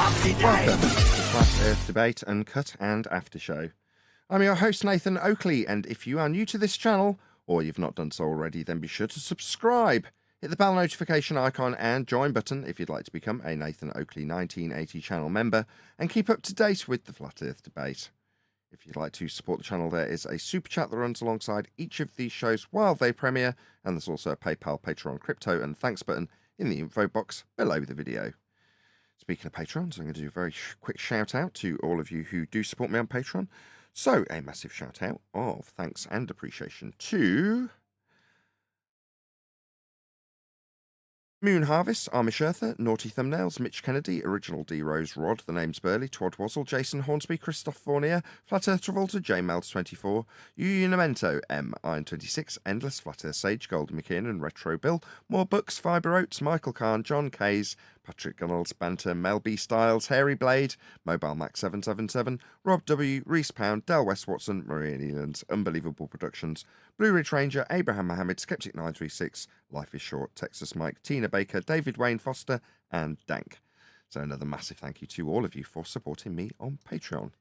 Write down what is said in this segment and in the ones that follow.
Welcome to Flat Earth Debate, Uncut and After Show. I'm your host, Nathan Oakley, and if you are new to this channel, or you've not done so already, then be sure to subscribe. Hit the bell notification icon and join button if you'd like to become a Nathan Oakley 1980 channel member and keep up to date with the Flat Earth Debate. If you'd like to support the channel, there is a super chat that runs alongside each of these shows while they premiere, and there's also a PayPal, Patreon, crypto and thanks button in the info box below the video. Speaking of Patrons, I'm going to do a very quick shout out to all of you who do support me on Patreon. So, a massive shout out of thanks and appreciation to Moon Harvest, Amish Earther, Naughty Thumbnails, Mitch Kennedy, Original D Rose, Rod, The Name's Burley, Twad Wazzle, Jason Hornsby, Christoph Fournier, Flat Earth Travolta, J Melds 24, Unamento, M Iron 26, Endless, Flat Earth Sage, Golden McKinnon, Retro Bill, More Books, Fibre Oats, Michael Kahn, John Kays, Patrick Gunnels, Banter, Mel B Styles, Hairy Blade, Mobile Max 777, Rob W, Reese Pound, Del West Watson, Maria Nealands, Unbelievable Productions, Blue Ridge Ranger, Abraham Mohammed, Skeptic 936, Life is Short, Texas Mike, Tina Baker, David Wayne Foster, and Dank. So another massive thank you to all of you for supporting me on Patreon.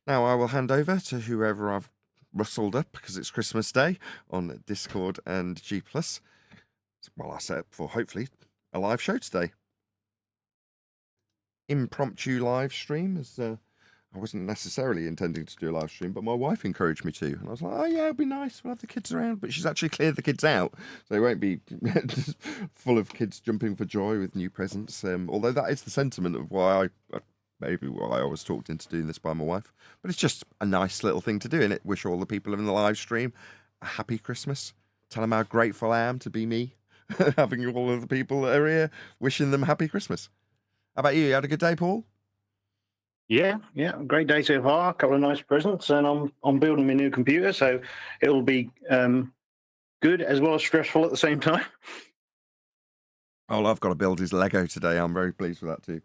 Now I will hand over to whoever I've rustled up because it's Christmas Day on Discord and G+. Well, I set up for hopefully a live show today. Impromptu live stream, as I wasn't necessarily intending to do a live stream, but my wife encouraged me to, and I was like, oh yeah, it'll be nice, we'll have the kids around, but she's actually cleared the kids out, so it won't be full of kids jumping for joy with new presents, although that is the sentiment of why maybe why I was talked into doing this by my wife, but it's just a nice little thing to do, innit? Wish all the people in the live stream a happy Christmas, tell them how grateful I am to be me, having all of the people that are here, wishing them happy Christmas. How about you? You had a good day, Paul? Yeah, great day so far. A couple of nice presents, and I'm building my new computer, so it'll be good as well as stressful at the same time. Oh, I've got to build his Lego today. I'm very pleased with that too.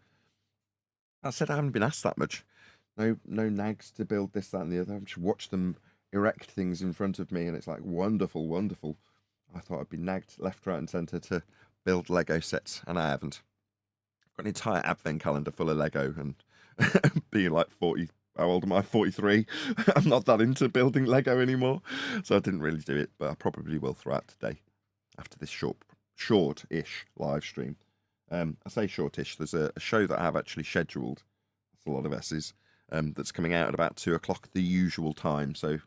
I said I haven't been asked that much. No nags to build this, that, and the other. I just watch them erect things in front of me, and it's like wonderful, wonderful. I thought I'd be nagged left, right, and centre to build Lego sets, and I haven't. I've got an entire advent calendar full of Lego, and being like 40, how old am I? 43. I'm not that into building Lego anymore, so I didn't really do it, but I probably will throughout today after this short-ish live stream. I say shortish. There's a show that I have actually scheduled. That's a lot of S's. That's coming out at about 2 o'clock, the usual time. So,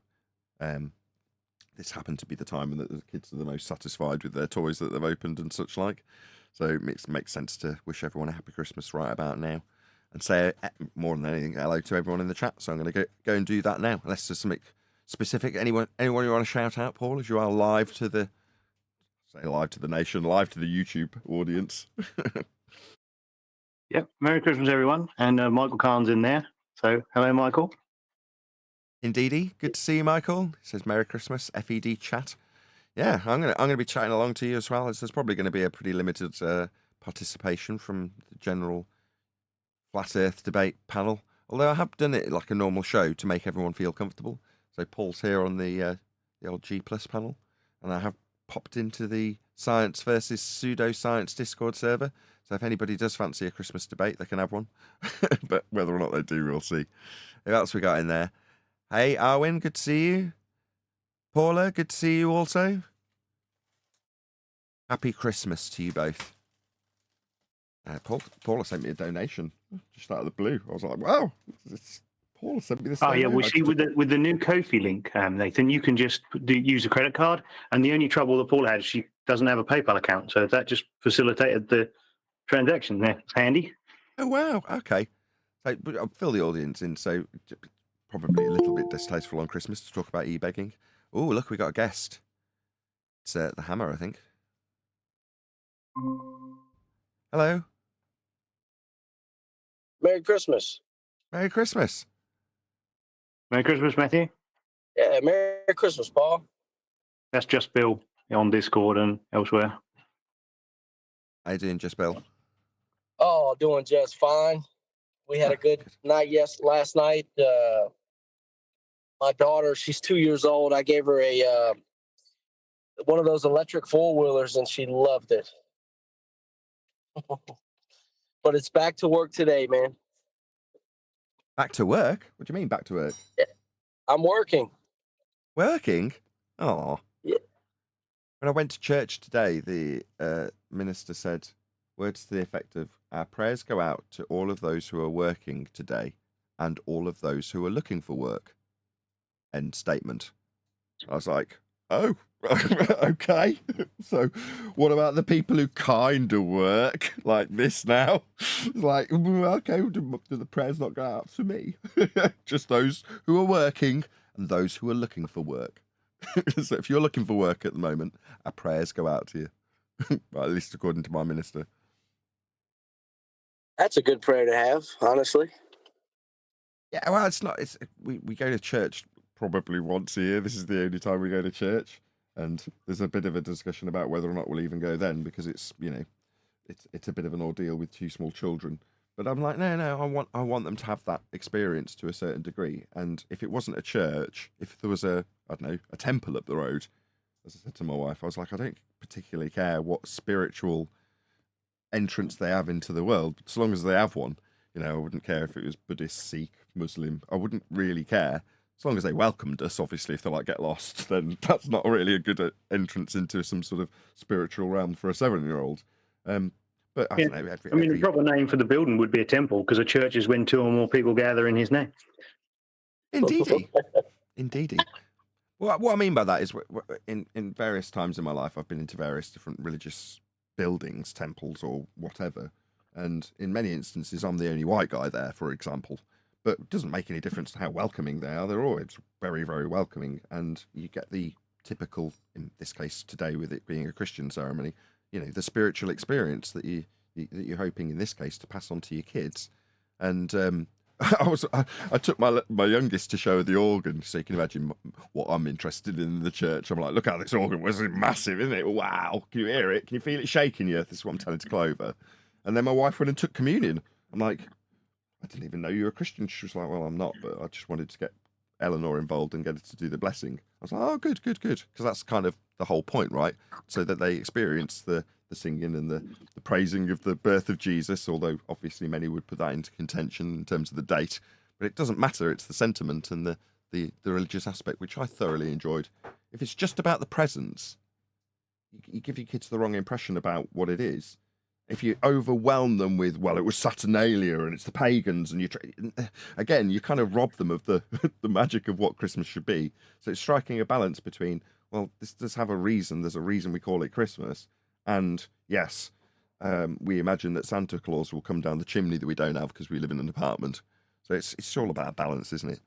this happened to be the time when the kids are the most satisfied with their toys that they've opened and such like. So it makes sense to wish everyone a happy Christmas right about now, and say more than anything hello to everyone in the chat. So I'm going to go and do that now. Unless there's something specific. Anyone you want to shout out, Paul, as you are live to the nation, live to the YouTube audience. Yep. Merry Christmas, everyone. And Michael Kahn's in there. So hello, Michael. Indeedy. Good to see you, Michael. He says Merry Christmas, FED chat. Yeah, I'm gonna be chatting along to you as well. There's probably going to be a pretty limited participation from the general Flat Earth Debate panel. Although I have done it like a normal show to make everyone feel comfortable. So Paul's here on the old G+ panel, and I have popped into the Science versus Pseudoscience Discord server. So if anybody does fancy a Christmas debate, they can have one. But whether or not they do, we'll see. Who else we got in there? Hey, Arwin, good to see you. Paula, good to see you also. Happy Christmas to you both. Paula sent me a donation just out of the blue. I was like, wow, Paula sent me this. Oh yeah, well, see, with the new Ko-fi link, Nathan, you can just use a credit card, and the only trouble that Paula had is she doesn't have a PayPal account, so that just facilitated the transaction there. It's handy. Oh wow, okay. So I'll fill the audience in. So probably a little bit distasteful on Christmas to talk about e-begging. Oh, look, we got a guest. It's the Hammer, I think. Hello. Merry Christmas. Merry Christmas. Merry Christmas, Matthew. Yeah, Merry Christmas, Paul. That's just Bill on Discord and elsewhere. How you doing, Just Bill? Oh, doing just fine. We had a good night last night. My daughter, she's 2 years old. I gave her a one of those electric four-wheelers, and she loved it. but it's back to work today, man. Back to work? What do you mean back to work? I'm working. Working? Oh. Yeah. When I went to church today, the minister said words to the effect of, our prayers go out to all of those who are working today and all of those who are looking for work. End statement. I was like, oh, okay. So what about the people who kind of work like this now? Like, okay, do the prayers not go out for me? Just those who are working and those who are looking for work. So if you're looking for work at the moment, our prayers go out to you. Well, at least according to my minister. That's a good prayer to have, honestly. Yeah, well, it's not. It's we go to church probably once a year. This is the only time we go to church, and there's a bit of a discussion about whether or not we'll even go then, because it's, you know, it's a bit of an ordeal with two small children. But I'm like, no, I want them to have that experience to a certain degree. And if it wasn't a church, if there was a, I don't know, a temple up the road, as I said to my wife, I was like, I don't particularly care what spiritual entrance they have into the world, but as long as they have one, you know, I wouldn't care if it was Buddhist, Sikh, Muslim. I wouldn't really care. As long as they welcomed us, obviously, if they're like, get lost, then that's not really a good entrance into some sort of spiritual realm for a 7-year-old. But I don't know. The proper name for the building would be a temple, because a church is when 2 or more people gather in his name. Indeedy. Indeedy. Well, what I mean by that is, in various times in my life, I've been into various different religious buildings, temples, or whatever. And in many instances, I'm the only white guy there, for example. But it doesn't make any difference to how welcoming they are. They're always very, very welcoming. And you get the typical, in this case today, with it being a Christian ceremony, you know, the spiritual experience that you're hoping in this case to pass on to your kids. And I took my youngest to show her the organ, so you can imagine what I'm interested in the church. I'm like, look how this organ was massive, isn't it? Wow, can you hear it? Can you feel it shaking you? This is what I'm telling to Clover. And then my wife went and took communion. I'm like, I didn't even know you were a Christian. She was like, well, I'm not, but I just wanted to get Eleanor involved and get her to do the blessing. I was like, oh, good. Because that's kind of the whole point, right? So that they experience the singing and the praising of the birth of Jesus, although obviously many would put that into contention in terms of the date. But it doesn't matter. It's the sentiment and the religious aspect, which I thoroughly enjoyed. If it's just about the presents, you give your kids the wrong impression about what it is. If you overwhelm them with, well, it was Saturnalia and it's the pagans, and again, you kind of rob them of the the magic of what Christmas should be. So it's striking a balance between, well, this does have a reason. There's a reason we call it Christmas. And yes, we imagine that Santa Claus will come down the chimney that we don't have because we live in an apartment. So it's all about balance, isn't it?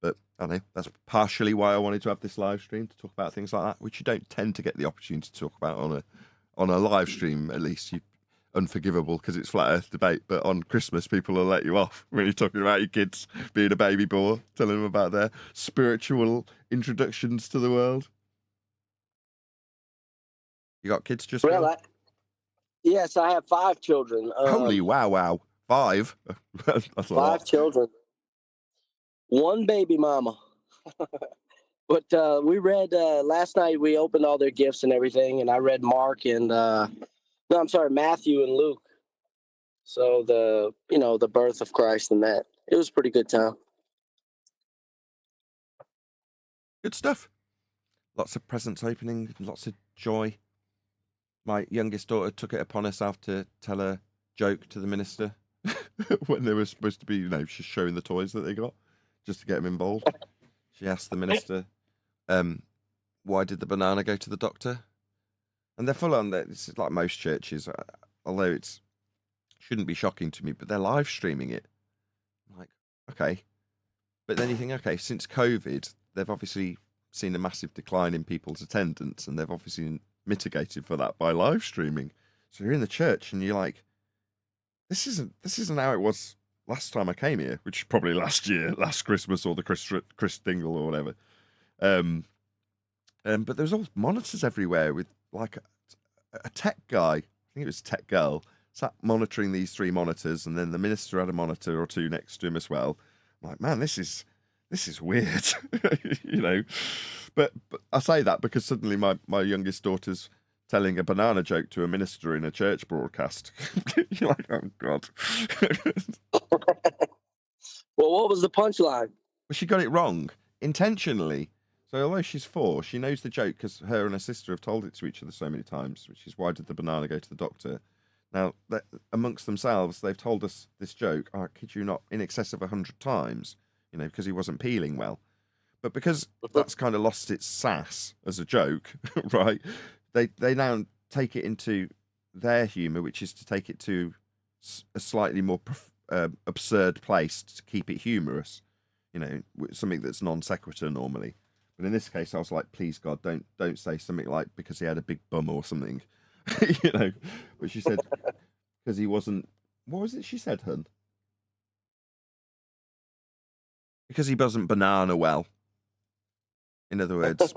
But I don't know, that's partially why I wanted to have this live stream, to talk about things like that, which you don't tend to get the opportunity to talk about on a live stream. At least unforgivable because it's flat earth debate, but on Christmas people will let you off when you're talking about your kids being a baby boy, telling them about their spiritual introductions to the world. You got kids, just well? Yes, I have 5 children. Holy wow, 5. That's a 5 lot. children, 1 baby mama. But we read last night. We opened all their gifts and everything, and I read Mark and Matthew and Luke. So the birth of Christ and that. It was a pretty good time. Good stuff. Lots of presents opening, lots of joy. My youngest daughter took it upon herself to tell a joke to the minister when they were supposed to be, she's showing the toys that they got, just to get them involved. She asked the minister, why did the banana go to the doctor? And they're full on that. This is like most churches, although it shouldn't be shocking to me, but they're live streaming it. I'm like, okay. But then you think, okay, since COVID, they've obviously seen a massive decline in people's attendance, and they've obviously mitigated for that by live streaming. So you're in the church and you're like, this isn't how it was last time I came here, which is probably last Christmas, or the Chris Dingle or whatever. But there's all monitors everywhere with like a tech guy, I think it was a tech girl, sat monitoring these 3 monitors, and then the minister had a monitor or 2 next to him as well. I'm like, man, this is weird, But I say that because suddenly my youngest daughter's telling a banana joke to a minister in a church broadcast. You're like, oh God. Well, what was the punchline? Well, she got it wrong intentionally. So although she's 4, she knows the joke because her and her sister have told it to each other so many times, which is why did the banana go to the doctor? Now, amongst themselves, they've told us this joke, I kid you not, in excess of 100 times, because he wasn't peeling well. But because that's kind of lost its sass as a joke, right? They now take it into their humour, which is to take it to a slightly more absurd place to keep it humorous, something that's non sequitur normally. But in this case, I was like, please God, don't say something like because he had a big bum or something, But she said because he wasn't. What was it she said, hun? Because he wasn't banana well. In other words,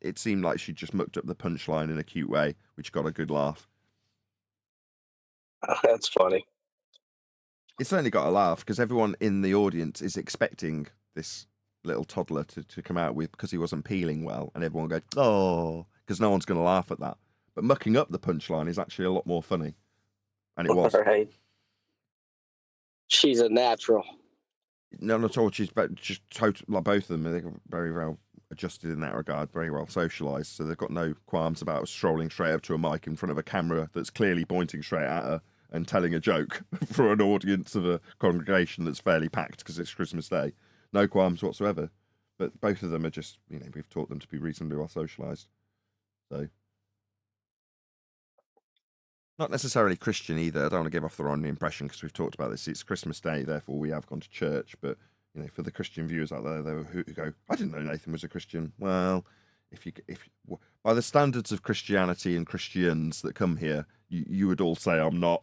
it seemed like she just mucked up the punchline in a cute way, which got a good laugh. That's funny. It's certainly got a laugh because everyone in the audience is expecting this little toddler to come out with because he wasn't peeling well, and everyone goes, oh, because no one's going to laugh at that. But mucking up the punchline is actually a lot more funny. And it was. Right. She's a natural. No, not at all. She's just total, like both of them. They're very well adjusted in that regard, very well socialised. So they've got no qualms about strolling straight up to a mic in front of a camera that's clearly pointing straight at her and telling a joke for an audience of a congregation that's fairly packed because it's Christmas Day. No qualms whatsoever. But both of them are just, we've taught them to be reasonably well socialised. So. Not necessarily Christian either. I don't want to give off the wrong impression because we've talked about this. It's Christmas Day, therefore we have gone to church. But for the Christian viewers out there, who go, I didn't know Nathan was a Christian. Well, if by the standards of Christianity and Christians that come here, you would all say I'm not.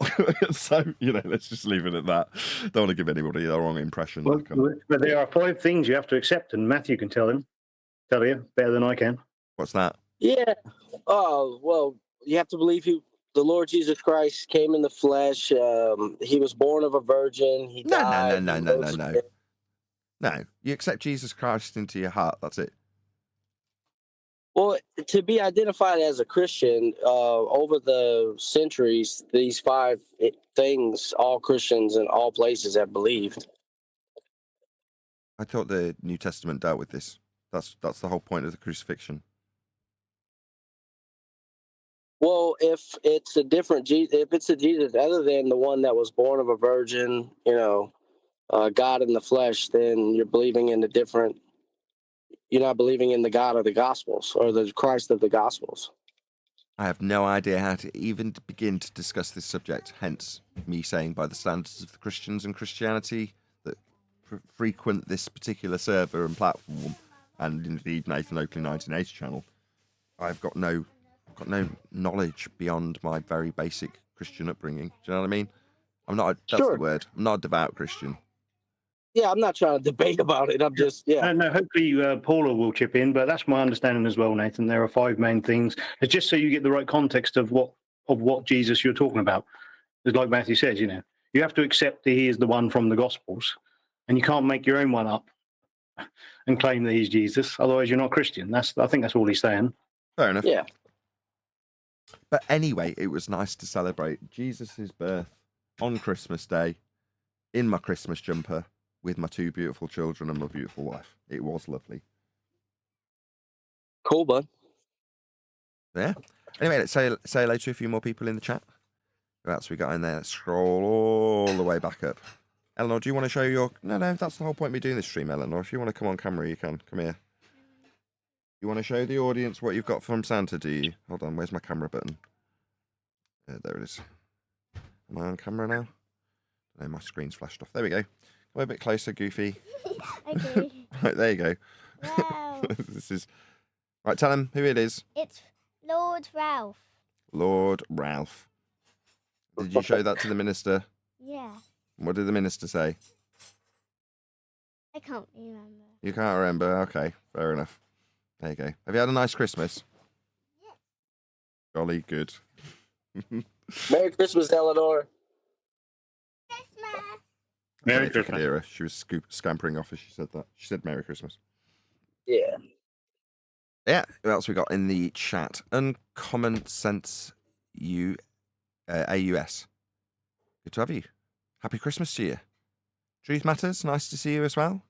So let's just leave it at that. Don't want to give anybody the wrong impression. Well, but there are 5 things you have to accept, and Matthew can tell you better than I can. What's that? Yeah. Oh, well, you have to believe the Lord Jesus Christ came in the flesh. He was born of a virgin. He died. No. No, you accept Jesus Christ into your heart. That's it. Well, to be identified as a Christian, over the centuries, these 5 things all Christians in all places have believed. I thought the New Testament dealt with this. That's the whole point of the crucifixion. Well, if it's a Jesus other than the one that was born of a virgin, God in the flesh, then you're believing in you're not believing in the God of the Gospels or the Christ of the Gospels. I have no idea how to even begin to discuss this subject, hence me saying by the standards of the Christians and Christianity that frequent this particular server and platform, and indeed Nathan Oakley 1980 channel, I've got no knowledge beyond my very basic Christian upbringing. Do you know what I mean? I'm not. That's the word. I'm not a devout Christian. Yeah, I'm not trying to debate about it. I'm just, No, hopefully Paula will chip in, but that's my understanding as well, Nathan. There are 5 main things. It's just so you get the right context of what Jesus you're talking about. It's like Matthew says, you have to accept that he is the one from the Gospels, and you can't make your own one up and claim that he's Jesus. Otherwise, you're not Christian. I think that's all he's saying. Fair enough. Yeah. But anyway, it was nice to celebrate Jesus' birth on Christmas Day in my Christmas jumper with my 2 beautiful children and my beautiful wife. It was lovely. Cool, bud. Yeah. Anyway, let's say hello to a few more people in the chat. Who else we got in there? Let's scroll all the way back up. Eleanor, do you want to show your... No, that's the whole point of me doing this stream, Eleanor. If you want to come on camera, you can. Come here. You want to show the audience what you've got from Santa, do you? Hold on, where's my camera button? There it is. Am I on camera now? No, my screen's flashed off. There we go. Come a bit closer, Goofy. Okay. Right, there you go. Wow. This is... Right, tell him who it is. It's Lord Ralph. Lord Ralph. Did you show that to the minister? Yeah. What did the minister say? I can't remember. You can't remember? Okay, fair enough. There you go. Have you had a nice Christmas? Yes. Jolly good. Merry Christmas, Eleanor. Christmas. Merry If you could Christmas. hear her. She was scampering off as she said that. She said Merry Christmas. Yeah. Yeah, who else we got in the chat? Uncommon Sense AUS. Good to have you. Happy Christmas to you. Truth Matters, nice to see you as well.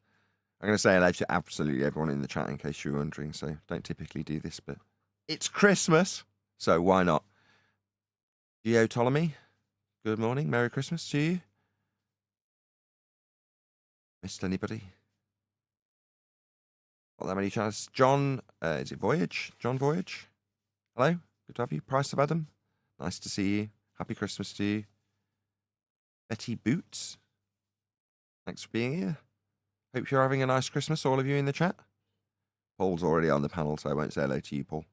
I'm going to say hello to absolutely everyone in the chat in case you're wondering, so don't typically do this, but it's Christmas, so why not? Geo Ptolemy, good morning, Merry Christmas to you. Missed anybody? Not that many chats. John, is it Voyage? John Voyage? Hello, good to have you. Price of Adam, nice to see you. Happy Christmas to you. Betty Boots, thanks for being here. Hope you're having a nice Christmas, all of you in the chat. Paul's already on the panel, so I won't say hello to you, Paul.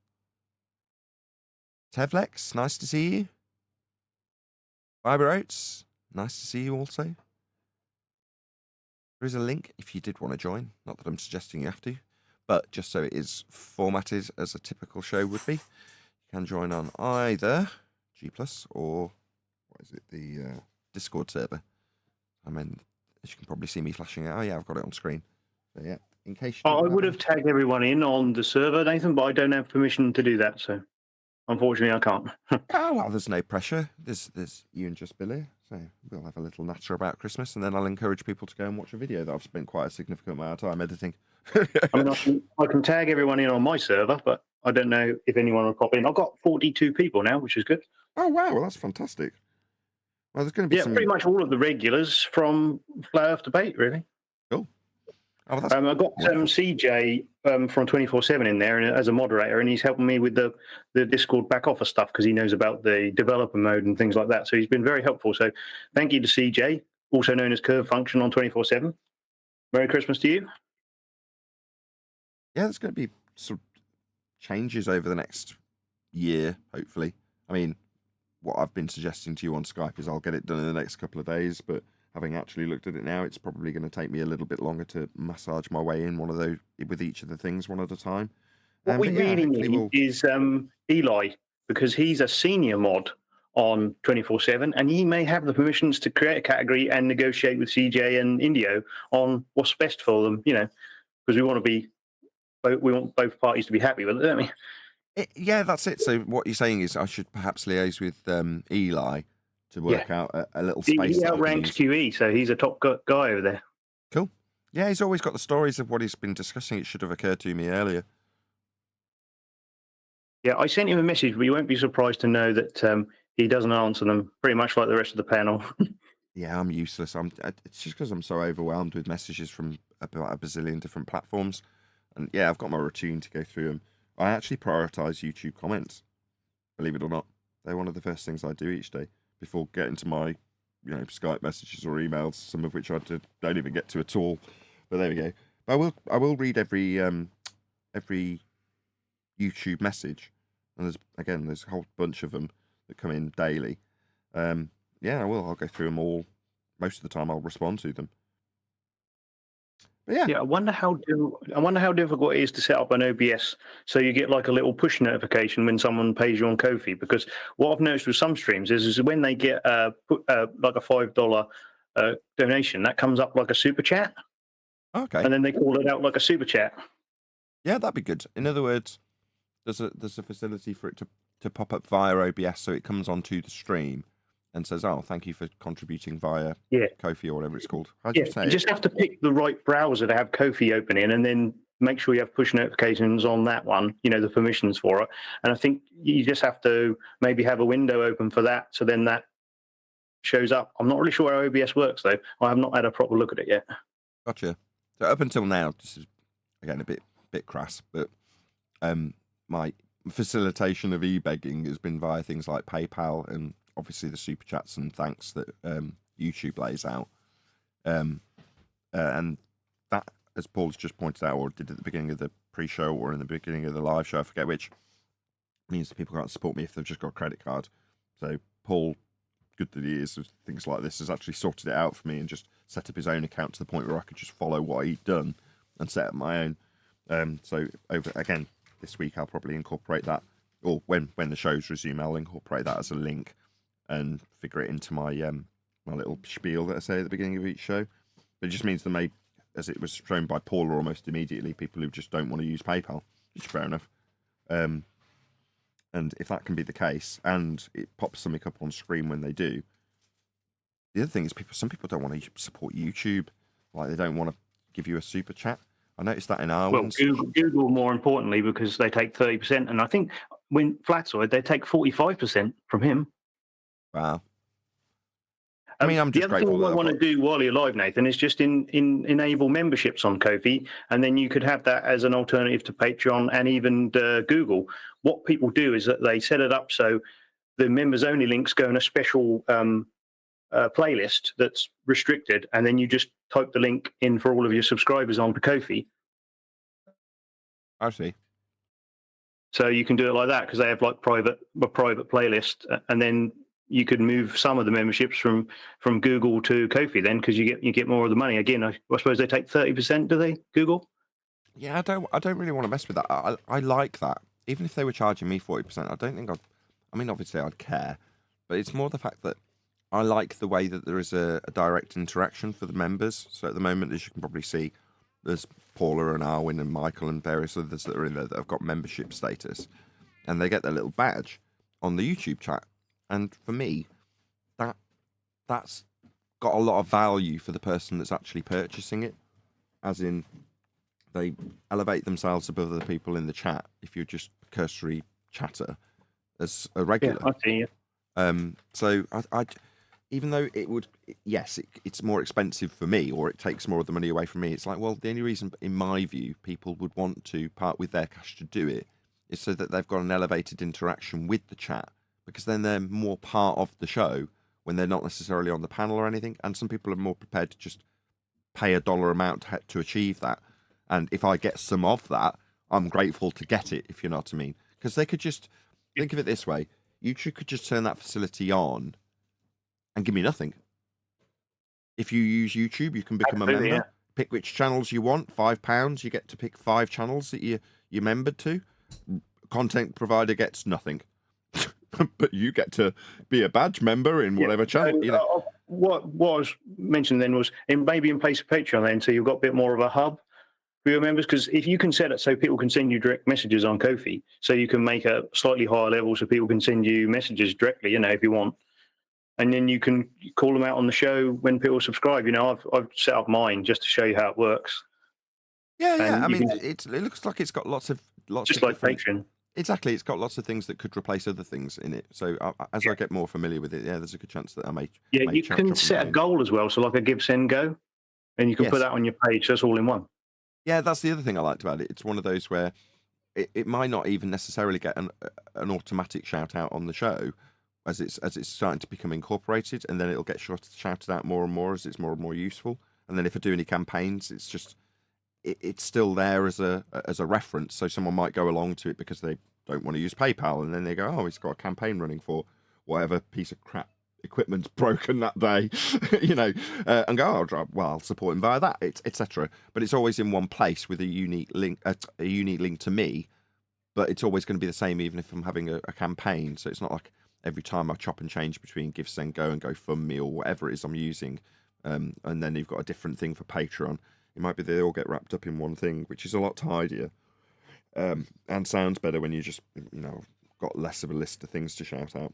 Tevlex, nice to see you. Fiber Oats, nice to see you also. There is a link if you did want to join. Not that I'm suggesting you have to, but just so it is formatted as a typical show would be. You can join on either G+ or, what is it, the Discord server. I mean, as you can probably see me flashing it. Oh, yeah, I've got it on screen. So, yeah, in case you I would have tagged everyone in on the server, Nathan, but I don't have permission to do that, so unfortunately I can't. Oh, well, there's no pressure. There's you and just Billy. So we'll have a little natter about Christmas, and then I'll encourage people to go and watch a video that I've spent quite a significant amount of time editing. I mean, I can tag everyone in on my server, but I don't know if anyone will pop in. I've got 42 people now, which is good. Oh, wow, well, that's fantastic. Well, there's going to be some... pretty much all of the regulars from Flat Earth Debate, really. Cool. Oh, that's I've got CJ from 24/7 in there as a moderator, and he's helping me with the Discord back office stuff because he knows about the developer mode and things like that. So he's been very helpful. So thank you to CJ, also known as Curve Function on 24/7. Merry Christmas to you. Yeah, there's going to be some changes over the next year, hopefully. I mean, what I've been suggesting to you on Skype is I'll get it done in the next couple of days, but having actually looked at it now, it's probably going to take me a little bit longer to massage my way in one of those with each of the things one at a time. What we really need is Eli, because he's a senior mod on 24/7, and he may have the permissions to create a category and negotiate with CJ and Indio on what's best for them. You know, because we want both parties to be happy with it, don't we? Yeah, that's it. So what you're saying is I should perhaps liaise with Eli to work out a little space. He outranks QE, so he's a top guy over there. Cool. Yeah, he's always got the stories of what he's been discussing. It should have occurred to me earlier. Yeah, I sent him a message, but you won't be surprised to know that he doesn't answer them, pretty much like the rest of the panel. Yeah, I'm useless. It's just because I'm so overwhelmed with messages from about a bazillion different platforms. And yeah, I've got my routine to go through them. I actually prioritize YouTube comments, believe it or not. They're one of the first things I do each day before getting to my, Skype messages or emails, some of which I don't even get to at all. But there we go. But I will read every YouTube message, and there's a whole bunch of them that come in daily. Yeah, I will. I'll go through them all. Most of the time, I'll respond to them. But yeah. I wonder how difficult it is to set up an OBS so you get like a little push notification when someone pays you on Ko-fi. Because what I've noticed with some streams is when they get like a $5 donation, that comes up like a super chat. Okay. And then they call it out like a super chat. Yeah, that'd be good. In other words, there's a facility for it to pop up via OBS, so it comes onto the stream and says, "Oh, thank you for contributing via Ko-fi or whatever it's called." How do you say you just have to pick the right browser to have Ko-fi open in, and then make sure you have push notifications on that one. The permissions for it. And I think you just have to maybe have a window open for that, so then that shows up. I'm not really sure how OBS works though. I have not had a proper look at it yet. Gotcha. So up until now, this is again a bit crass, but my facilitation of e-begging has been via things like PayPal and obviously the super chats and thanks that YouTube lays out. And that, as Paul's just pointed out, or did at the beginning of the pre-show or in the beginning of the live show, I forget which, means that people can't support me if they've just got a credit card. So Paul, good that he is with things like this, has actually sorted it out for me and just set up his own account to the point where I could just follow what he'd done and set up my own. So again, this week I'll probably incorporate that, or when the shows resume, I'll incorporate that as a link and figure it into my my little spiel that I say at the beginning of each show. But it just means there may, as it was shown by Paul almost immediately, people who just don't want to use PayPal. which is fair enough. And if that can be the case, and it pops something up on screen when they do, the other thing is some people don't want to support YouTube, like they don't want to give you a super chat. I noticed that in our Well, ones. Google more importantly, because they take 30%, and I think when Flatsoid they take 45% from him. Wow. I mean, I'm just the other thing grateful you might want to do while you're live, Nathan, is just enable memberships on Ko-fi, and then you could have that as an alternative to Patreon and even Google. What people do is that they set it up so the members-only links go in a special playlist that's restricted, and then you just type the link in for all of your subscribers onto Ko-fi. I see. So you can do it like that because they have like a private playlist, and then you could move some of the memberships from Google to Ko-fi then, because you get more of the money. Again, I suppose they take 30%, do they, Google? Yeah, I don't really want to mess with that. I like that. Even if they were charging me 40%, I don't think I mean, obviously I'd care, but it's more the fact that I like the way that there is a direct interaction for the members. So at the moment, as you can probably see, there's Paula and Arwin and Michael and various others that are in there that have got membership status, and they get their little badge on the YouTube chat. And for me, that's got a lot of value for the person that's actually purchasing it, as in they elevate themselves above the people in the chat if you're just a cursory chatter as a regular. Yeah, I see you. So I even though it would, yes, it's more expensive for me, or it takes more of the money away from me. It's like, well, the only reason, in my view, people would want to part with their cash to do it is so that they've got an elevated interaction with the chat, because then they're more part of the show when they're not necessarily on the panel or anything. And some people are more prepared to just pay a dollar amount to achieve that. And if I get some of that, I'm grateful to get it, if you know what I mean. Because they could just, think of it this way, YouTube could just turn that facility on and give me nothing. If you use YouTube, you can become Absolutely, a member. Yeah. Pick which channels you want. £5, you get to pick 5 channels that you're membered to. Content provider gets nothing. But you get to be a badge member in whatever channel. And, you know. What was mentioned then was maybe in place of Patreon then, so you've got a bit more of a hub for your members, because if you can set it so people can send you direct messages on Ko-fi, so you can make a slightly higher level so people can send you messages directly, if you want, and then you can call them out on the show when people subscribe. I've set up mine just to show you how it works. Yeah. And I mean, it looks like it's got lots of just like different... Patreon. Exactly, it's got lots of things that could replace other things in it. So as I get more familiar with it, there's a good chance that I may. Yeah, may you chop can and set a change. goal as well, so like a give, send, go, and you can put Yes. that on your page. So it's all in one. Yeah, that's the other thing I liked about it. It's one of those where it might not even necessarily get an automatic shout out on the show as it's starting to become incorporated, and then it'll get shouted out more and more as it's more and more useful. And then if I do any campaigns, it's just it's still there as a reference. So someone might go along to it because they don't want to use PayPal, and then they go, oh, he's got a campaign running for whatever piece of crap equipment's broken that day, and go, I'll support him via that, etc. But it's always in one place with a unique link to me. But it's always going to be the same, even if I'm having a campaign. So it's not like every time I chop and change between Give, Send, Go and GoFundMe or whatever it is I'm using, and then you've got a different thing for Patreon. It might be they all get wrapped up in one thing, which is a lot tidier, and sounds better when you just got less of a list of things to shout out.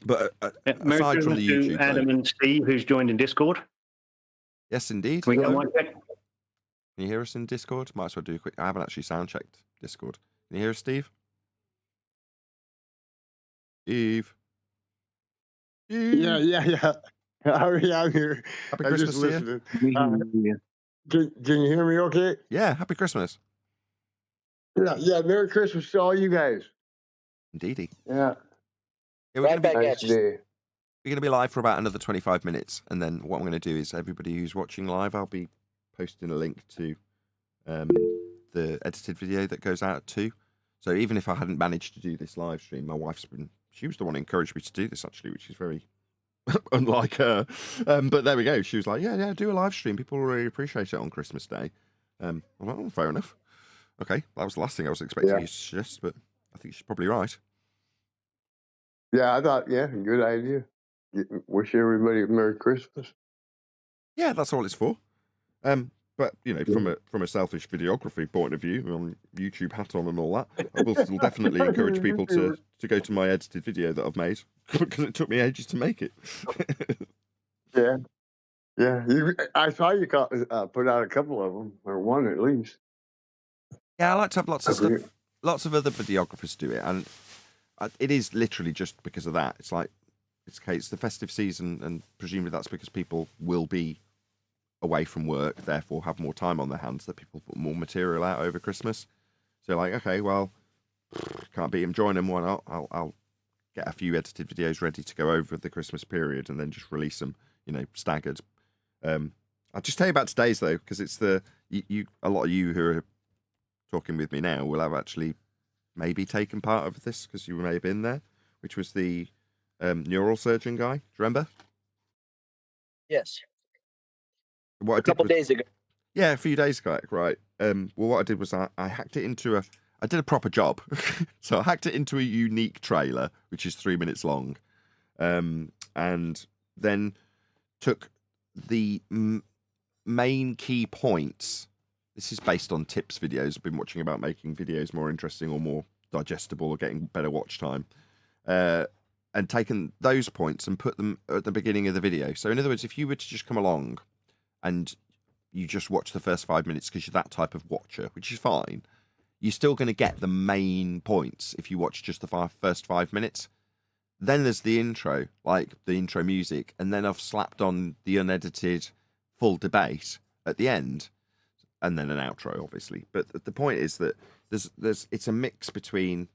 But aside from the YouTube, to Adam and Steve, who's joined in Discord. Yes, indeed. Can we get a mic check? Can you hear us in Discord? Might as well do a quick. I haven't actually sound checked Discord. Can you hear us, Steve? Steve. Yeah. I'm here. Happy I'm Christmas just to you. listening. Can you hear me okay? Yeah, happy Christmas. Yeah. Merry Christmas to all you guys. Indeedy. Yeah. We're Right back at you. day. going to be live for about another 25 minutes, and then what I'm going to do is everybody who's watching live, I'll be posting a link to the edited video that goes out too. So even if I hadn't managed to do this live stream, my wife's she was the one who encouraged me to do this actually, which is very unlike her. But there we go. She was like, yeah, do a live stream. People will really appreciate it on Christmas Day. I'm like, oh, fair enough. Okay, that was the last thing I was expecting you to suggest, but I think she's probably right. Yeah, I thought, good idea. Wish everybody a Merry Christmas. Yeah, that's all it's for. But But you know, from a selfish videography point of view, on YouTube hat on and all that, I will still definitely encourage people to go to my edited video that I've made because it took me ages to make it. Yeah. Yeah. I saw you put out a couple of them, or one at least. Yeah, I like to have lots of Agree. stuff. Lots of other videographers do it, and it is literally just because of that. It's like it's the festive season, and presumably that's because people will be away from work, therefore have more time on their hands. That people put more material out over Christmas. So like, okay, well, can't beat him. Join him. Why not? I'll get a few edited videos ready to go over the Christmas period, and then just release them, you know, staggered. I'll just tell you about today's though, because it's a lot of you who are talking with me now will have actually maybe taken part of this because you may have been there, which was the neural surgeon guy. Do you remember? Yes. What I A did couple was, days ago. yeah, a few days ago, right? Well, what I did was I hacked it into I did a proper job. So I hacked it into a unique trailer, which is 3 minutes long, and then took the main key points. This is based on tips videos I've been watching about making videos more interesting or more digestible or getting better watch time. And taken those points and put them at the beginning of the video. So in other words, if you were to just come along and you just watch the first 5 minutes because you're that type of watcher, which is fine, you're still going to get the main points if you watch just the first 5 minutes. Then there's the intro, like the intro music, and then I've slapped on the unedited full debate at the end, and then an outro, obviously. But the point is that it's a mix between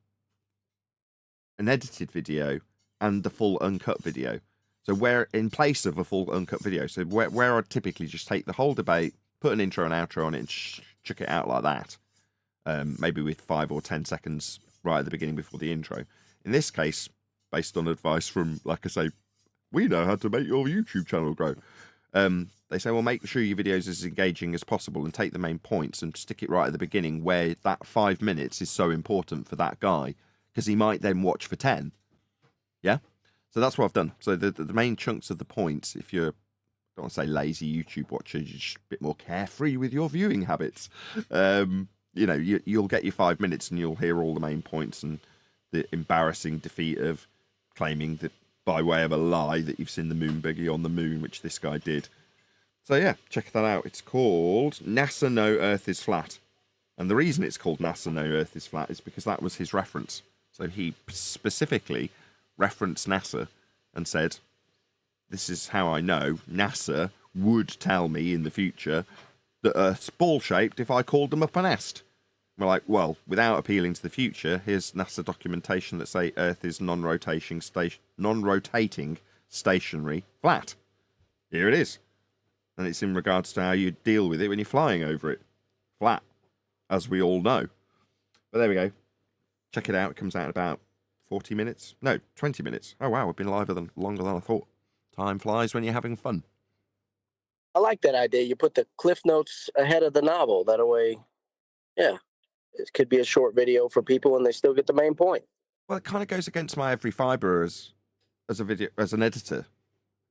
an edited video and the full uncut video. So where in place of a full uncut video, so where I'd typically just take the whole debate, put an intro and outro on it, and chuck it out like that, maybe with 5 or 10 seconds right at the beginning before the intro. In this case, based on advice from, like I say, we know how to make your YouTube channel grow. They say, well, make sure your videos as engaging as possible and take the main points and stick it right at the beginning where that 5 minutes is so important for that guy because he might then watch for 10. Yeah? So that's what I've done. So the main chunks of the points, if you're, I don't want to say lazy YouTube watcher, you're just a bit more carefree with your viewing habits. You know, you'll get your 5 minutes and you'll hear all the main points and the embarrassing defeat of claiming that by way of a lie that you've seen the moon buggy on the moon, which this guy did. So yeah, check that out. It's called NASA No Earth is Flat. And the reason it's called NASA No Earth is Flat is because that was his reference. So he specifically referenced NASA and said, this is how I know NASA would tell me in the future that Earth's ball-shaped if I called them up a nest. We're like, well, without appealing to the future, here's NASA documentation that say Earth is non-rotating stationary flat. Here it is. And it's in regards to how you deal with it when you're flying over it. Flat, as we all know. But there we go. Check it out. It comes out in about 40 minutes. No, 20 minutes. Oh, wow. We've been longer than I thought. Time flies when you're having fun. I like that idea. You put the cliff notes ahead of the novel. That way, yeah, it could be a short video for people and they still get the main point. Well, it kind of goes against my every fiber as an editor,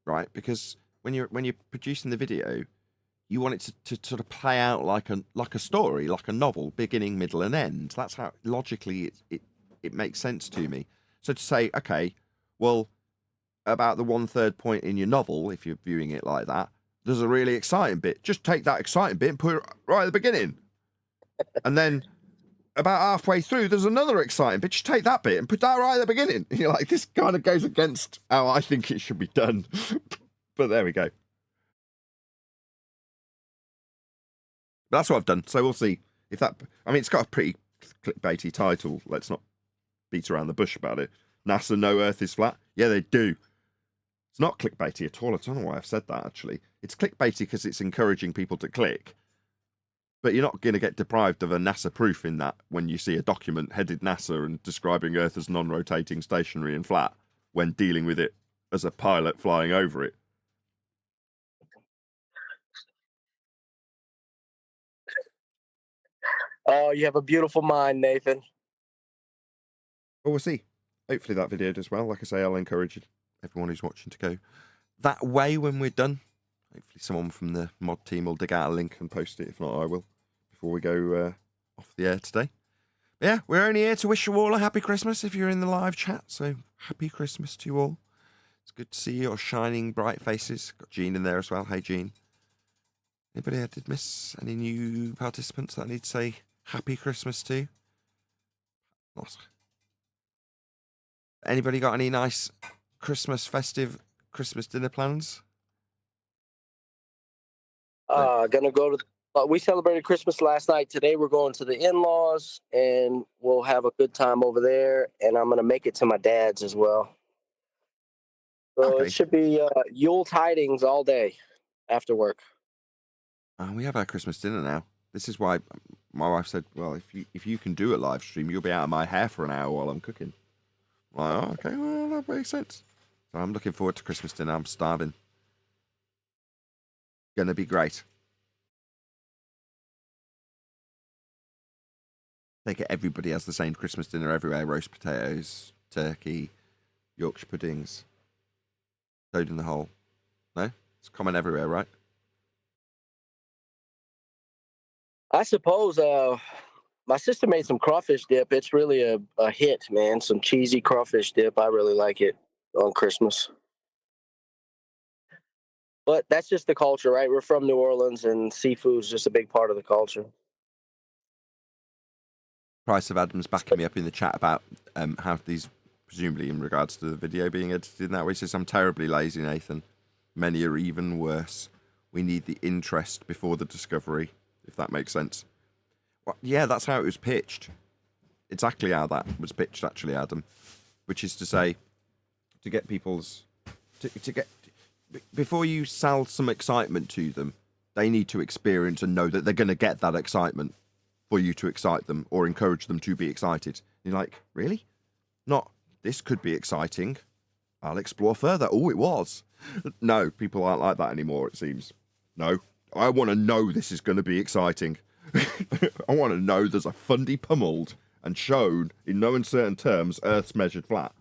right? Because when you're producing the video, you want it to sort of play out like a story, like a novel, beginning, middle, and end. That's how logically it makes sense to me. So to say, okay, well, about the 1/3 point in your novel, if you're viewing it like that, there's a really exciting bit. Just take that exciting bit and put it right at the beginning. And then about halfway through, there's another exciting bit. Just take that bit and put that right at the beginning. And you're like, this kind of goes against how I think it should be done. But there we go. That's what I've done. So we'll see if that. I mean, it's got a pretty clickbaity title. Let's not beat around the bush about it. NASA No Earth is Flat. Yeah, they do. It's not clickbaity at all. I don't know why I've said that, actually. It's clickbaity because it's encouraging people to click. But you're not going to get deprived of a NASA proof in that when you see a document headed NASA and describing Earth as non-rotating, stationary and flat when dealing with it as a pilot flying over it. Oh, you have a beautiful mind, Nathan. Well, we'll see. Hopefully that video does well. Like I say, I'll encourage everyone who's watching to go that way when we're done. Hopefully someone from the mod team will dig out a link and post it. If not, I will, before we go off the air today. But yeah, we're only here to wish you all a happy Christmas if you're in the live chat. So happy Christmas to you all. It's good to see your shining bright faces. Got Jean in there as well. Hey, Jean. Anybody I did miss? Any new participants that I need to say happy Christmas to? Not. Anybody got any nice Christmas festive Christmas dinner plans? Gonna go to. We celebrated Christmas last night. Today we're going to the in-laws, and we'll have a good time over there. And I'm gonna make it to my dad's as well. So Okay. it should be Yule tidings all day after work. We have our Christmas dinner now. This is why my wife said, well, if you can do a live stream, you'll be out of my hair for an hour while I'm cooking. I'm like, oh, okay, well, that makes sense. So I'm looking forward to Christmas dinner. I'm starving. Gonna be great. Take it everybody has the same Christmas dinner everywhere. Roast potatoes, turkey, Yorkshire puddings, toad in the hole. No? It's common everywhere, right? I suppose my sister made some crawfish dip. It's really a hit, man. Some cheesy crawfish dip. I really like it on Christmas. But that's just the culture, right? We're from New Orleans, and seafood's just a big part of the culture. Price of Adam's backing me up in the chat about how these, presumably in regards to the video being edited in that way, says, I'm terribly lazy, Nathan. Many are even worse. We need the interest before the discovery, if that makes sense. Well, yeah, that's how it was pitched. Exactly how that was pitched, actually, Adam. Which is to say, to get people's... To get... Before you sell some excitement to them, they need to experience and know that they're going to get that excitement for you to excite them or encourage them to be excited. And you're like, really? Not, this could be exciting. I'll explore further. Oh, it was. No, people aren't like that anymore, it seems. No, I want to know this is going to be exciting. I want to know there's a fundy pummeled and shown in no uncertain terms Earth's measured flat.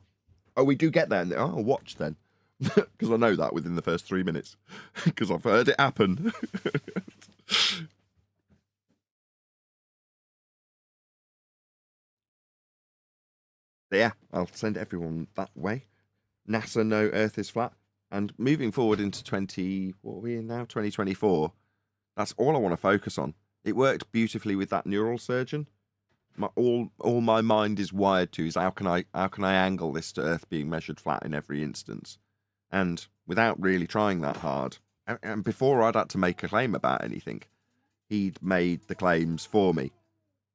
Oh, we do get there. And oh, watch then. Because I know that within the first 3 minutes. Because I've heard it happen. Yeah, I'll send everyone that way. NASA know Earth is flat. And moving forward into what are we in now? 2024. That's all I want to focus on. It worked beautifully with that neural surgeon. All my mind is wired to is how can I angle this to Earth being measured flat in every instance, and without really trying that hard. And before I'd had to make a claim about anything, he'd made the claims for me.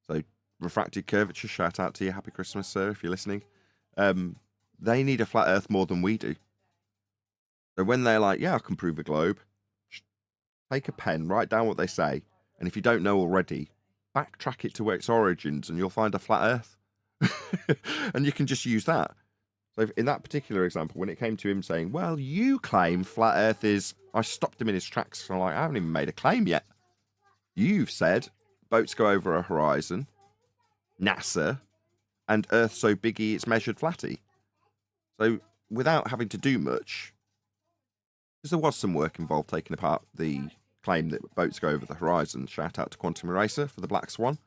So refracted curvature, shout out to you, happy Christmas, sir, if you're listening. They need a flat Earth more than we do. So when they're like, yeah, I can prove a globe, take a pen, write down what they say, and if you don't know already, backtrack it to where its origins and you'll find a flat Earth. And you can just use that. So in that particular example, when it came to him saying, well, you claim flat Earth is... I stopped him in his tracks. So I'm like, I haven't even made a claim yet. You've said boats go over a horizon, NASA, and Earth so biggy it's measured flatty. So without having to do much, because there was some work involved taking apart the claim that boats go over the horizon. Shout out to Quantum Eraser for the Black Swan,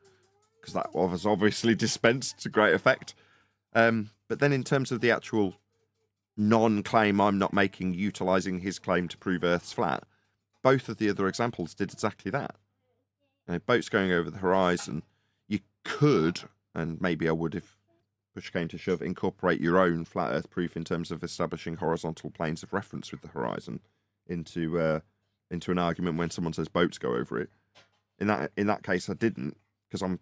because that was obviously dispensed to great effect. But then in terms of the actual non-claim I'm not making, utilising his claim to prove Earth's flat, both of the other examples did exactly that. You know, boats going over the horizon, you could, and maybe I would if push came to shove, incorporate your own flat Earth proof in terms of establishing horizontal planes of reference with the horizon into an argument when someone says boats go over it. In that case, I didn't, because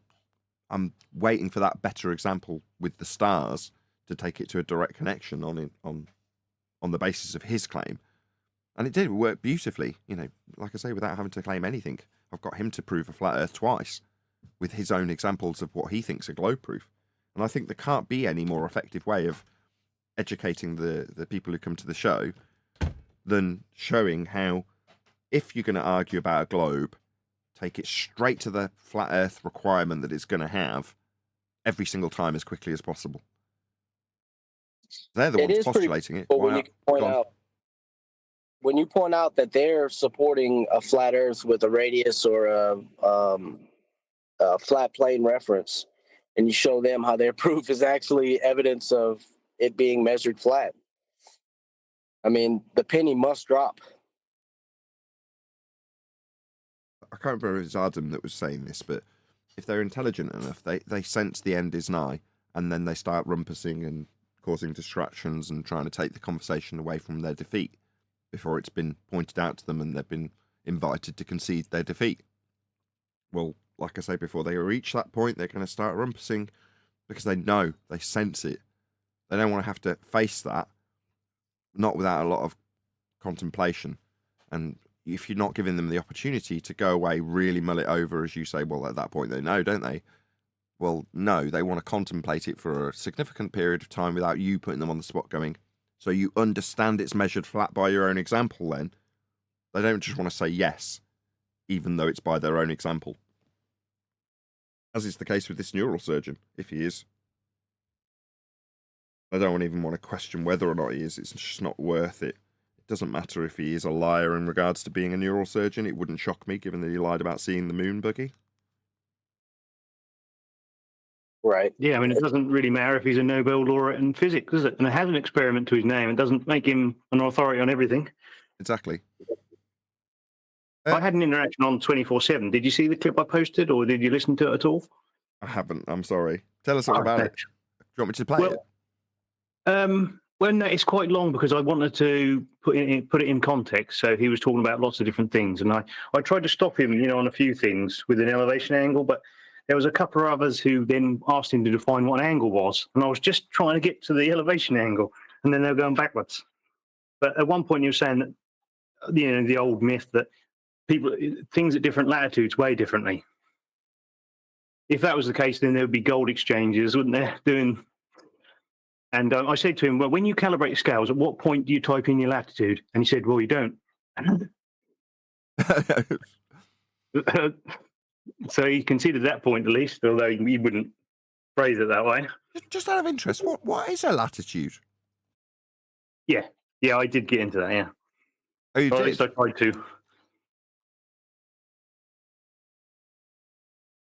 I'm waiting for that better example with the stars to take it to a direct connection on the basis of his claim, and it did work beautifully. You know, like I say, without having to claim anything, I've got him to prove a flat Earth twice with his own examples of what he thinks are globe proof. And I think there can't be any more effective way of educating the people who come to the show than showing how, if you're going to argue about a globe, take it straight to the flat Earth requirement that it's going to have every single time as quickly as possible. They're the ones postulating it. When you point out when you point out that they're supporting a flat Earth with a radius or a flat plane reference, and you show them how their proof is actually evidence of it being measured flat, I mean, the penny must drop. I can't remember if it was Adam that was saying this, but if they're intelligent enough, they sense the end is nigh, and then they start rumpusing and causing distractions and trying to take the conversation away from their defeat before it's been pointed out to them and they've been invited to concede their defeat. Well, like I say, before they reach that point, they're going to start rumpusing because they know, they sense it. They don't want to have to face that, not without a lot of contemplation. And if you're not giving them the opportunity to go away, really mull it over, as you say, well, at that point they know, don't they? Well, no, they want to contemplate it for a significant period of time without you putting them on the spot going, so you understand it's measured flat by your own example then. They don't just want to say yes, even though it's by their own example. As is the case with this neurosurgeon, if he is. I don't even want to question whether or not he is. It's just not worth it. It doesn't matter if he is a liar in regards to being a neurosurgeon. It wouldn't shock me, given that he lied about seeing the moon, Buggy. Right. Yeah, I mean, it doesn't really matter if he's a Nobel laureate in physics, does it? And it has an experiment to his name. It doesn't make him an authority on everything. Exactly. I had an interaction on 24/7. Did you see the clip I posted, or did you listen to it at all? I haven't. I'm sorry. Tell us all about it. Do you want me to play it? Well, no, it's quite long because I wanted to put it in context. So he was talking about lots of different things, and I tried to stop him, on a few things with an elevation angle, but there was a couple of others who then asked him to define what an angle was, and I was just trying to get to the elevation angle, and then they were going backwards. But at one point, you were saying that the old myth that things at different latitudes weigh differently. If that was the case, then there would be gold exchanges, wouldn't there? And I said to him, well, when you calibrate scales, at what point do you type in your latitude? And he said, well, you don't. So he considered that point at least, although he wouldn't phrase it that way. Just out of interest, what is a latitude? Yeah, I did get into that, yeah. Oh, you Or did? at least I tried to.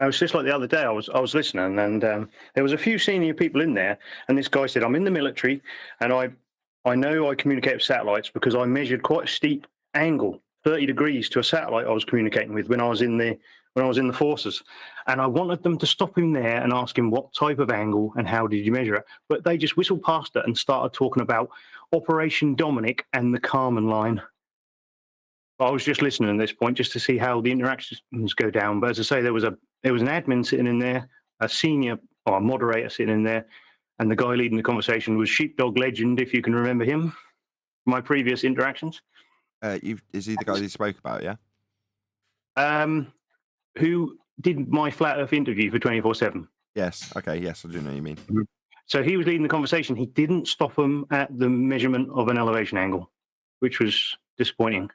I was just like the other day, I was listening, and there was a few senior people in there, and this guy said, I'm in the military, and I know I communicate with satellites because I measured quite a steep angle, 30 degrees to a satellite I was communicating with when I was in the forces. And I wanted them to stop him there and ask him what type of angle and how did you measure it. But they just whistled past it and started talking about Operation Dominic and the Carmen line. I was just listening at this point just to see how the interactions go down. But as I say, there was an admin sitting in there, a senior or a moderator sitting in there, and the guy leading the conversation was Sheepdog Legend, if you can remember him, my previous interactions. Is he the guy you spoke about, yeah? Who did my Flat Earth interview for 24/7. Yes. Okay. Yes, I do know what you mean. Mm-hmm. So he was leading the conversation. He didn't stop him at the measurement of an elevation angle, which was disappointing.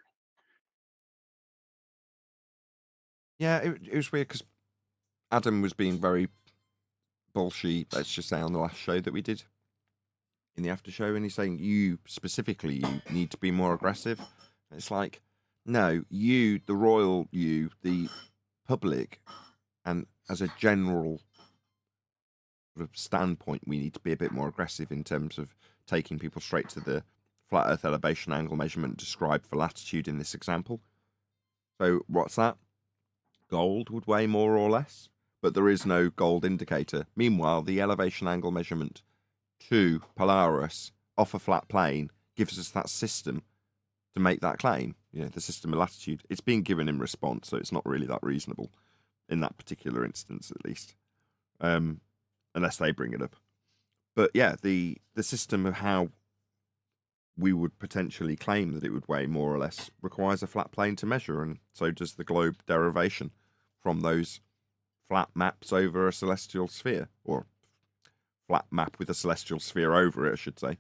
Yeah, it was weird because Adam was being very bullshit, let's just say, on the last show that we did in the after show, and he's saying you need to be more aggressive. And it's like, no, you, the royal you, the public, and as a general sort of standpoint, we need to be a bit more aggressive in terms of taking people straight to the flat Earth elevation angle measurement described for latitude in this example. So what's that? Gold would weigh more or less, but there is no gold indicator. Meanwhile, the elevation angle measurement to Polaris off a flat plane gives us that system to make that claim. The system of latitude. It's being given in response, so it's not really that reasonable in that particular instance, at least, unless they bring it up. But yeah, the system of how we would potentially claim that it would weigh more or less requires a flat plane to measure, and so does the globe derivation from those flat maps over a celestial sphere, or flat map with a celestial sphere over it, I should say.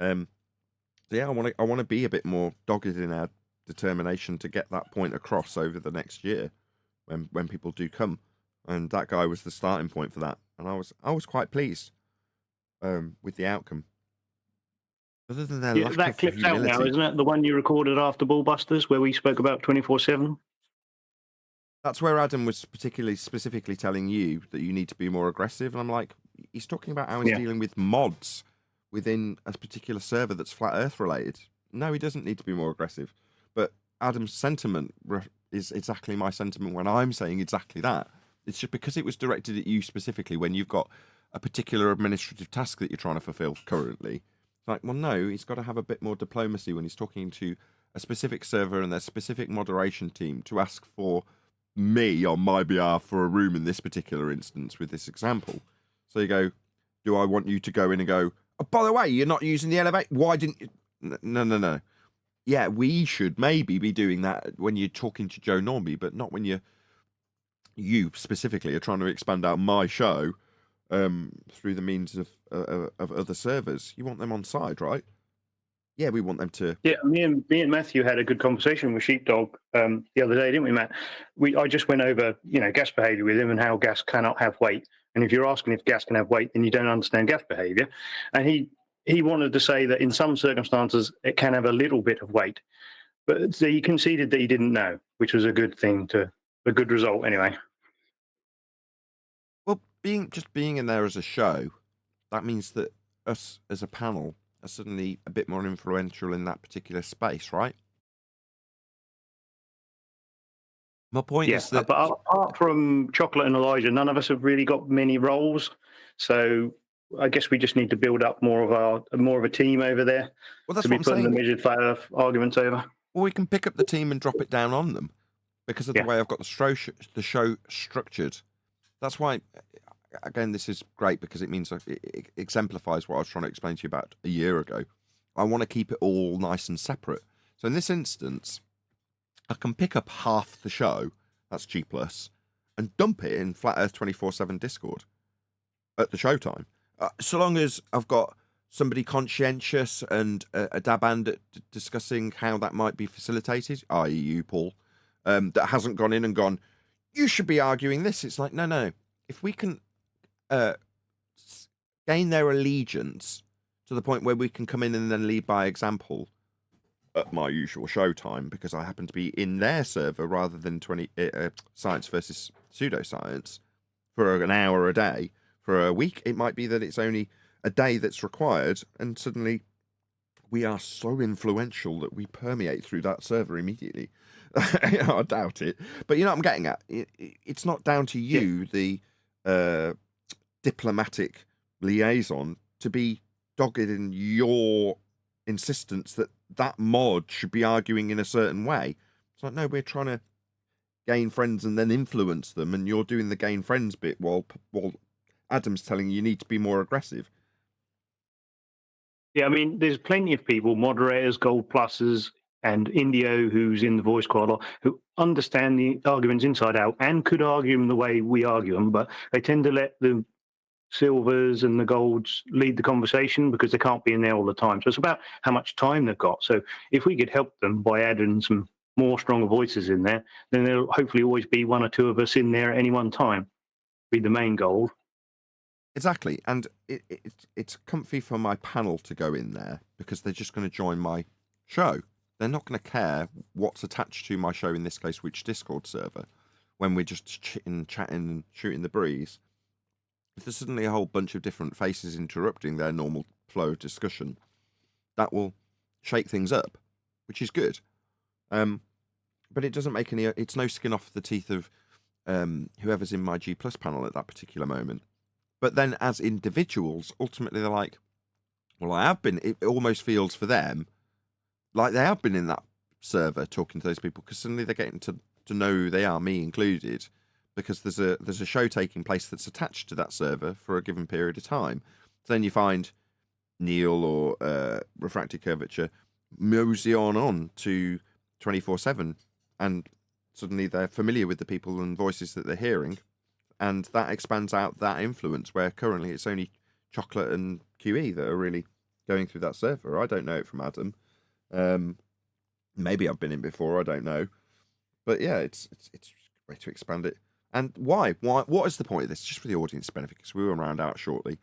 So yeah, I want to be a bit more dogged in our determination to get that point across over the next year when people do come, and that guy was the starting point for that, and I was quite pleased with the outcome. Other than their Yeah, lack that of clip's out now, humility. isn't it? The one you recorded after Ballbusters, where we spoke about 24/7. That's where Adam was particularly specifically telling you that you need to be more aggressive. And I'm like, he's talking about how he's Yeah. dealing with mods within a particular server that's flat Earth related. No, he doesn't need to be more aggressive. But Adam's sentiment is exactly my sentiment when I'm saying exactly that. It's just because it was directed at you specifically when you've got a particular administrative task that you're trying to fulfill currently. It's like, well, no, he's got to have a bit more diplomacy when he's talking to a specific server and their specific moderation team to ask for me on my behalf for a room in this particular instance with this example. So you go, do I want you to go in and go, oh, by the way, you're not using the elevator? Why didn't you? No. Yeah, we should maybe be doing that when you're talking to Joe Normie, but not when you specifically are trying to expand out my show through the means of other servers. You want them on side, right? Yeah, we want them to. Yeah, me and Matthew had a good conversation with Sheepdog the other day, didn't we, Matt? I just went over, gas behaviour with him and how gas cannot have weight. And if you're asking if gas can have weight, then you don't understand gas behaviour. And he wanted to say that in some circumstances it can have a little bit of weight, but so he conceded that he didn't know, which was a good result anyway. Well, being in there as a show, that means that us as a panel are suddenly a bit more influential in that particular space, right? My point is that, but apart from Chocolate and Elijah, none of us have really got many roles. So I guess we just need to build up more of a team over there. well, that's to what be I'm putting saying. the measured flat Earth arguments over. Well, we can pick up the team and drop it down on them because of the Yeah. way I've got the show structured. That's why, again, this is great because it means it exemplifies what I was trying to explain to you about a year ago. I want to keep it all nice and separate. So in this instance, I can pick up half the show, that's G+, and dump it in Flat Earth 24/7 Discord at the showtime. So long as I've got somebody conscientious and a dab hand at discussing how that might be facilitated, i.e. you, Paul, that hasn't gone in and gone, you should be arguing this. It's like, no. If we can gain their allegiance to the point where we can come in and then lead by example at my usual showtime, because I happen to be in their server rather than science versus pseudoscience for an hour a day. For a week, it might be that it's only a day that's required, and suddenly we are so influential that we permeate through that server immediately. I doubt it, but you know what I'm getting at. It's not down to you, the diplomatic liaison, to be dogged in your insistence that mod should be arguing in a certain way. It's like, no, we're trying to gain friends and then influence them, and you're doing the gain friends bit while Adam's telling you need to be more aggressive. Yeah, I mean, there's plenty of people, moderators, gold pluses, and Indio, who's in the voice quite a lot, who understand the arguments inside out and could argue them the way we argue them, but they tend to let the silvers and the golds lead the conversation because they can't be in there all the time. So it's about how much time they've got. So if we could help them by adding some more stronger voices in there, then there'll hopefully always be one or two of us in there at any one time. Be the main goal. Exactly, and it's comfy for my panel to go in there because they're just going to join my show. They're not going to care what's attached to my show, in this case, which Discord server, when we're just chatting and shooting the breeze. If there's suddenly a whole bunch of different faces interrupting their normal flow of discussion, that will shake things up, which is good. But it doesn't make it's no skin off the teeth of whoever's in my G+ panel at that particular moment. But then as individuals, ultimately they're like, well, it almost feels for them like they have been in that server talking to those people, because suddenly they're getting to know who they are, me included, because there's a show taking place that's attached to that server for a given period of time. So then you find Neil or Refracted Curvature mosey on to 24/7, and suddenly they're familiar with the people and voices that they're hearing, and that expands out that influence, where currently it's only Chocolate and QE that are really going through that server. I don't know it from Adam. Maybe I've been in before, I don't know. But yeah, it's a way to expand it. And why? What is the point of this? Just for the audience benefit, because we will round out shortly.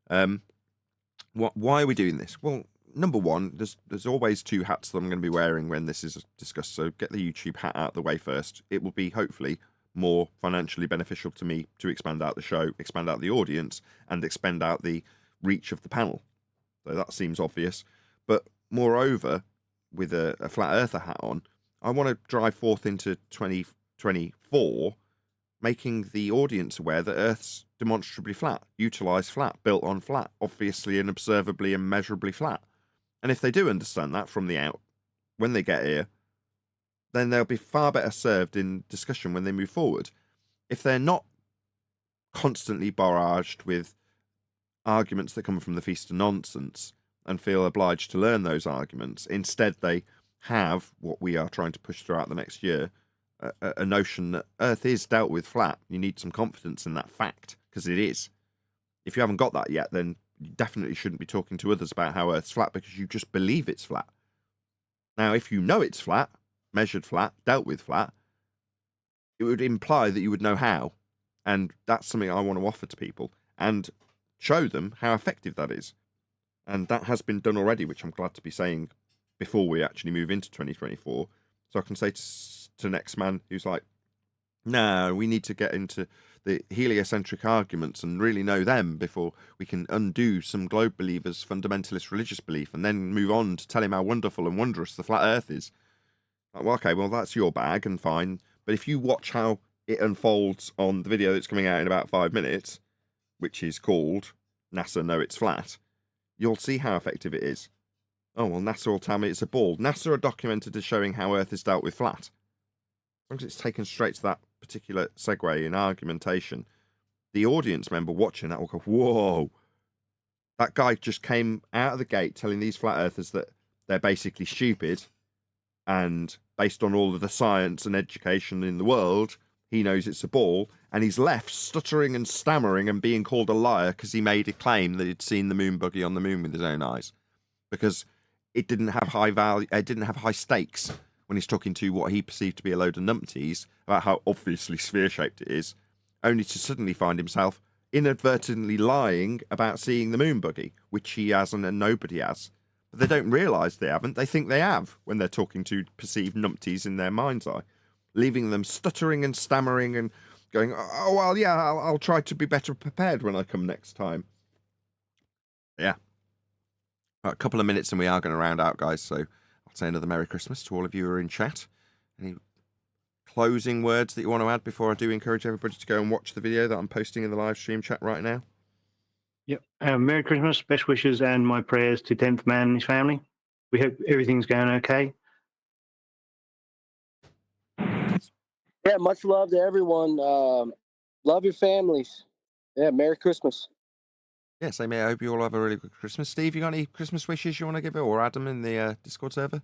Why are we doing this? Well, number one, there's always two hats that I'm going to be wearing when this is discussed. So get the YouTube hat out of the way first. It will be hopefully more financially beneficial to me to expand out the show, expand out the audience, and expand out the reach of the panel. So that seems obvious. But moreover, with a flat earther hat on, I want to drive forth into 2024, making the audience aware that Earth's demonstrably flat, utilised flat, built on flat, obviously and observably and measurably flat. And if they do understand that from the out, when they get here, then they'll be far better served in discussion when they move forward. If they're not constantly barraged with arguments that come from the Feast of Nonsense and feel obliged to learn those arguments, instead they have what we are trying to push throughout the next year, a notion that Earth is dealt with flat. You need some confidence in that fact, because it is. If you haven't got that yet, then you definitely shouldn't be talking to others about how Earth's flat, because you just believe it's flat. Now, if you know it's flat, measured flat, dealt with flat, it would imply that you would know how. And that's something I want to offer to people and show them how effective that is. And that has been done already, which I'm glad to be saying before we actually move into 2024. So I can say to next man who's like, no, we need to get into the heliocentric arguments and really know them before we can undo some globe believers' fundamentalist religious belief and then move on to tell him how wonderful and wondrous the flat earth is. Like, well, okay, well, that's your bag and fine. But if you watch how it unfolds on the video that's coming out in about 5 minutes, which is called NASA Know It's Flat, you'll see how effective it is. Oh, well, NASA will tell me it's a ball. NASA are documented as showing how Earth is dealt with flat. As long as it's taken straight to that particular segue in argumentation, the audience member watching that will go, whoa, that guy just came out of the gate telling these flat earthers that they're basically stupid, and based on all of the science and education in the world, he knows it's a ball, and he's left stuttering and stammering and being called a liar because he made a claim that he'd seen the moon buggy on the moon with his own eyes, because it didn't have high value, it didn't have high stakes when he's talking to what he perceived to be a load of numpties about how obviously sphere-shaped it is, only to suddenly find himself inadvertently lying about seeing the moon buggy, which he hasn't and nobody has. But they don't realise they haven't. They think they have when they're talking to perceived numpties in their mind's eye, leaving them stuttering and stammering and going, oh, well, yeah, I'll try to be better prepared when I come next time. Yeah. A couple of minutes and we are going to round out, guys. So I'll say another Merry Christmas to all of you who are in chat. Any closing words that you want to add before I do encourage everybody to go and watch the video that I'm posting in the live stream chat right now? Yep. Merry Christmas, best wishes, and my prayers to 10th Man and his family. We hope everything's going okay. Yeah, much love to everyone. Love your families. Yeah, Merry Christmas. Yeah, same here. I hope you all have a really good Christmas. Steve, you got any Christmas wishes you want to give it, or Adam in the Discord server?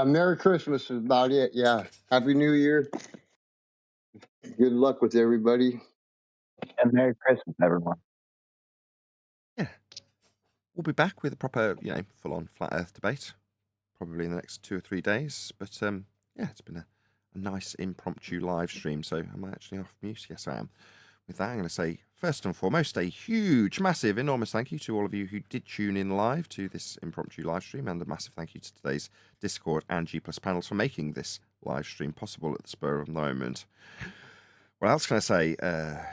Merry Christmas is about it. Yeah. Happy New Year. Good luck with everybody. And Merry Christmas, everyone. Yeah. We'll be back with a proper, full-on flat earth debate, probably in the next 2 or 3 days. But, yeah, it's been a nice impromptu live stream. So am I actually off mute? Yes, I am. With that, I'm going to say, first and foremost, a huge, massive, enormous thank you to all of you who did tune in live to this impromptu live stream, and a massive thank you to today's Discord and G+ panels for making this live stream possible at the spur of the moment. What else can I say?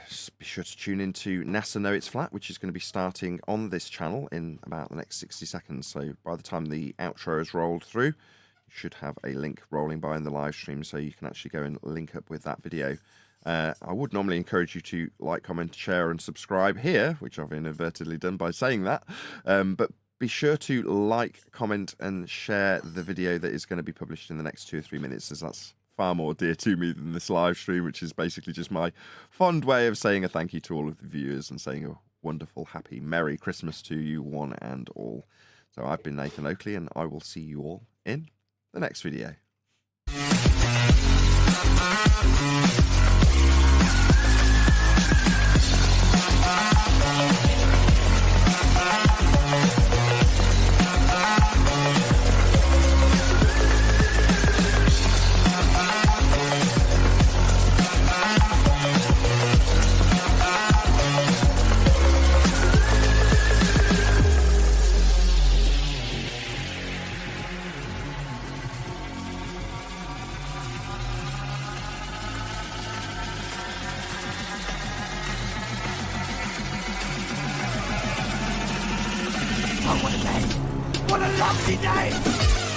Just be sure to tune in to NASA Know It's Flat, which is going to be starting on this channel in about the next 60 seconds. So by the time the outro has rolled through, you should have a link rolling by in the live stream, so you can actually go and link up with that video. I would normally encourage you to like, comment, share, and subscribe here, which I've inadvertently done by saying that. But be sure to like, comment, and share the video that is going to be published in the next 2 or 3 minutes, as that's far more dear to me than this live stream, which is basically just my fond way of saying a thank you to all of the viewers and saying a wonderful, happy, Merry Christmas to you one and all. So I've been Nathan Oakley, and I will see you all in the next video. on a lovely day.